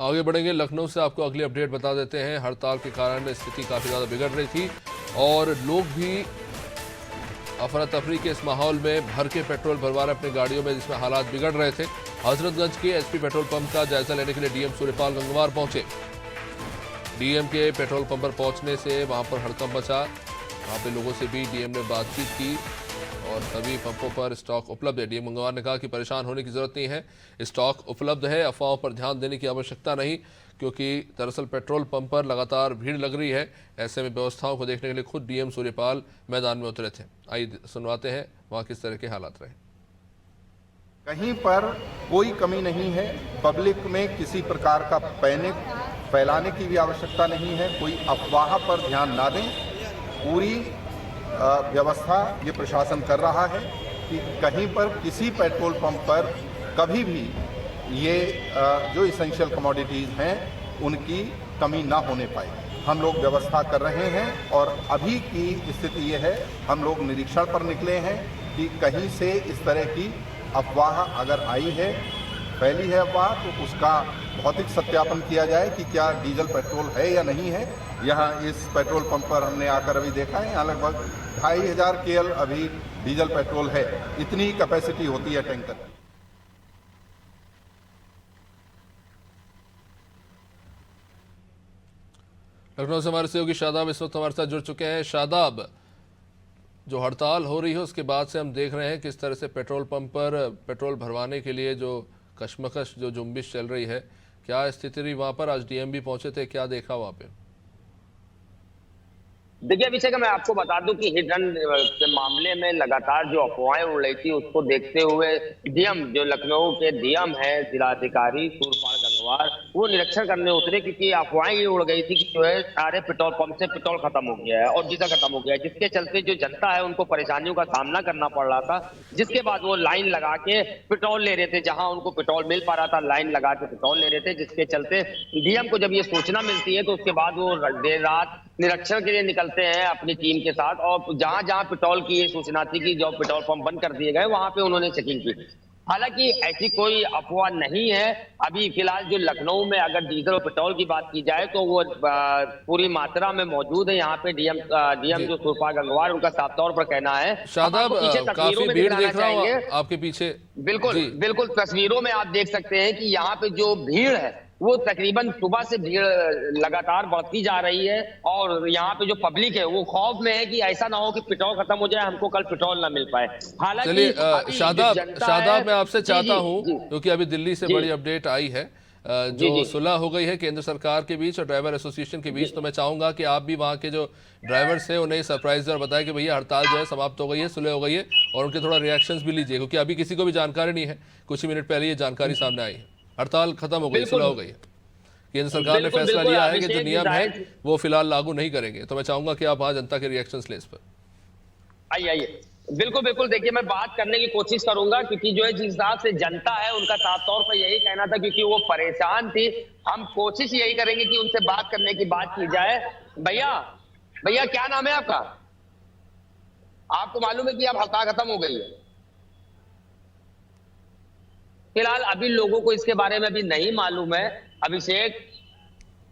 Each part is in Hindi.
आगे बढ़ेंगे, लखनऊ से आपको अगली अपडेट बता देते हैं। हड़ताल के कारण स्थिति काफ़ी ज़्यादा बिगड़ रही थी और लोग भी अफरा तफरी के इस माहौल में भर के पेट्रोल भरवा रहे अपनी गाड़ियों में, जिसमें हालात बिगड़ रहे थे। हजरतगंज के एचपी पेट्रोल पंप का जायजा लेने के लिए डीएम सूर्यपाल गंगवार पहुंचे। डीएम के पेट्रोल पंप पर पहुंचने से वहां पर हड़कंप मचा। वहां पे लोगों से भी डीएम ने बातचीत की और सभी पंपों पर स्टॉक उपलब्ध है। डीएम गंगवार ने कहा कि परेशान होने की जरूरत नहीं है, स्टॉक उपलब्ध है, अफवाहों पर ध्यान देने की आवश्यकता नहीं, क्योंकि दरअसल पेट्रोल पंप पर लगातार भीड़ लग रही है। ऐसे में व्यवस्थाओं को देखने के लिए खुद डीएम सूर्यपाल मैदान में उतरे थे। आइए सुनवाते हैं वहां किस तरह के हालात रहे। कहीं पर कोई कमी नहीं है, पब्लिक में किसी प्रकार का पैनिक फैलाने की भी आवश्यकता नहीं है, कोई अफवाह पर ध्यान ना दें। पूरी व्यवस्था ये प्रशासन कर रहा है कि कहीं पर किसी पेट्रोल पंप पर कभी भी ये जो इसेंशियल कमोडिटीज़ हैं उनकी कमी ना होने पाए। हम लोग व्यवस्था कर रहे हैं और अभी की स्थिति ये है, हम लोग निरीक्षण पर निकले हैं कि कहीं से इस तरह की अफवाह अगर आई है, फैली है अफवाह, तो उसका भौतिक सत्यापन किया जाए कि क्या डीजल पेट्रोल है या नहीं है। यहाँ इस पेट्रोल पंप पर हमने आकर अभी देखा है, यहाँ लगभग 2500 KL अभी डीजल पेट्रोल है। इतनी कैपेसिटी होती है टैंकर की। लखनऊ से हमारे सहयोगी शादाब इस वक्त हमारे साथ जुड़ चुके हैं। शादाब, जो हड़ताल हो रही है उसके बाद से हम देख रहे हैं किस तरह से पेट्रोल पंप पर पेट्रोल भरवाने के लिए जो कशमकश, जो जुम्बिश चल रही है, क्या स्थिति रही वहां पर? आज डीएम भी पहुंचे थे, क्या देखा वहां पे? देखिए अभिषेक, मैं आपको बता दूं कि हिट रन के मामले में लगातार जो अफवाहें उड़ रही थी उसको देखते हुए डीएम, जो लखनऊ के डीएम है जिलाधिकारी सूर्यपाल गंगवार, वो निरीक्षण करने उतरे, क्योंकि अफवाहें ये उड़ गई थी कि जो है सारे पेट्रोल पंप से पेट्रोल खत्म हो गया है और डीजल खत्म हो गया है, जिसके चलते जो जनता है उनको परेशानियों का सामना करना पड़ रहा था। जिसके बाद वो लाइन लगा के पेट्रोल ले रहे थे, जहां उनको पेट्रोल मिल पा रहा था लाइन लगा के पेट्रोल ले रहे थे। जिसके चलते डीएम को जब ये सूचना मिलती है तो उसके बाद वो देर रात निरीक्षण के लिए निकलते हैं अपनी टीम के साथ, और जहां जहां पेट्रोल की ये सूचना थी कि जो पेट्रोल पंप बंद कर दिए गए, वहां पे उन्होंने चेकिंग की। हालांकि ऐसी कोई अफवाह नहीं है। अभी फिलहाल जो लखनऊ में अगर डीजल और पेट्रोल की बात की जाए तो वो पूरी मात्रा में मौजूद है। यहाँ पे डीएम जो सूर्यपाल गंगवार, उनका साफ तौर पर कहना है। शादाब, काफी भीड़ देख रहा हूँ आपके पीछे। बिल्कुल बिल्कुल, तस्वीरों में आप देख सकते हैं कि यहाँ पे जो भीड़ है वो तकरीबन सुबह से भीड़ लगातार बढ़ती जा रही है, और यहाँ पे जो पब्लिक है वो खौफ में है कि ऐसा ना हो कि पेट्रोल खत्म हो जाए, हमको कल पेट्रोल ना मिल पाए। हालांकि शादाब मैं आपसे चाहता हूँ, क्योंकि अभी दिल्ली से बड़ी अपडेट आई है, जो सुलह हो गई है केंद्र सरकार के बीच और ड्राइवर एसोसिएशन के बीच, तो मैं चाहूंगा कि आप भी वहाँ के जो ड्राइवर्स हैं उन्हें सरप्राइज और बताएं कि भैया हड़ताल जो है समाप्त हो गई है, सुलह हो गई है, और उनके थोड़ा रिएक्शंस भी लीजिए, क्योंकि अभी किसी को भी जानकारी नहीं है। कुछ ही मिनट पहले ये जानकारी सामने आई है, हड़ताल खत्म हो गई, सुलह हो गई है। केंद्र सरकार ने फैसला लिया है कि जो नियम है वो फिलहाल लागू नहीं करेंगे। तो मैं चाहूंगा कि आप वहां जनता के रिएक्शंस लें इस पर। आइए बिल्कुल बिल्कुल, देखिए मैं बात करने की कोशिश करूंगा, क्योंकि जो है जिस हिसाब से जनता है उनका साफ तौर पर यही कहना था, क्योंकि वो परेशान थी। हम कोशिश यही करेंगे कि उनसे बात करने की बात की जाए। भैया क्या नाम है आपका? आपको मालूम है कि अब हड़ताल खत्म हो गई है? फिलहाल अभी लोगों को इसके बारे में अभी नहीं मालूम है अभिषेक।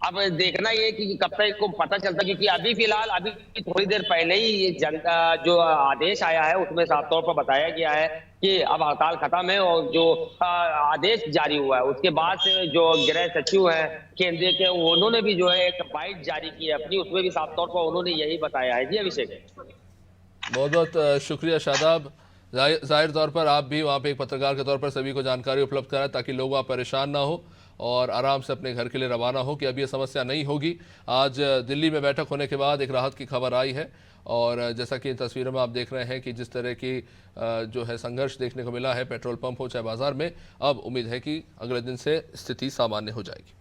अब देखना ये कि कब तक को पता चलता, क्योंकि अभी फिलहाल अभी थोड़ी देर पहले ही ये जनता जो आदेश आया है उसमें साफ तौर पर बताया गया है कि अब हड़ताल खत्म है, और जो आदेश जारी हुआ है उसके बाद से जो गृह सचिव है केंद्रीय के, उन्होंने भी जो है एक बाइट जारी की है अपनी, उसमें भी साफ तौर पर उन्होंने यही बताया है। जी अभिषेक, बहुत बहुत शुक्रिया शादाब। जाहिर तौर पर आप भी वहाँ पे एक पत्रकार के तौर पर सभी को जानकारी उपलब्ध कराएं, ताकि लोग वहाँ परेशान ना हो और आराम से अपने घर के लिए रवाना हो, कि अब ये समस्या नहीं होगी। आज दिल्ली में बैठक होने के बाद एक राहत की खबर आई है, और जैसा कि इन तस्वीरों में आप देख रहे हैं कि जिस तरह की जो है संघर्ष देखने को मिला है पेट्रोल पंप हो चाहे बाजार में, अब उम्मीद है कि अगले दिन से स्थिति सामान्य हो जाएगी।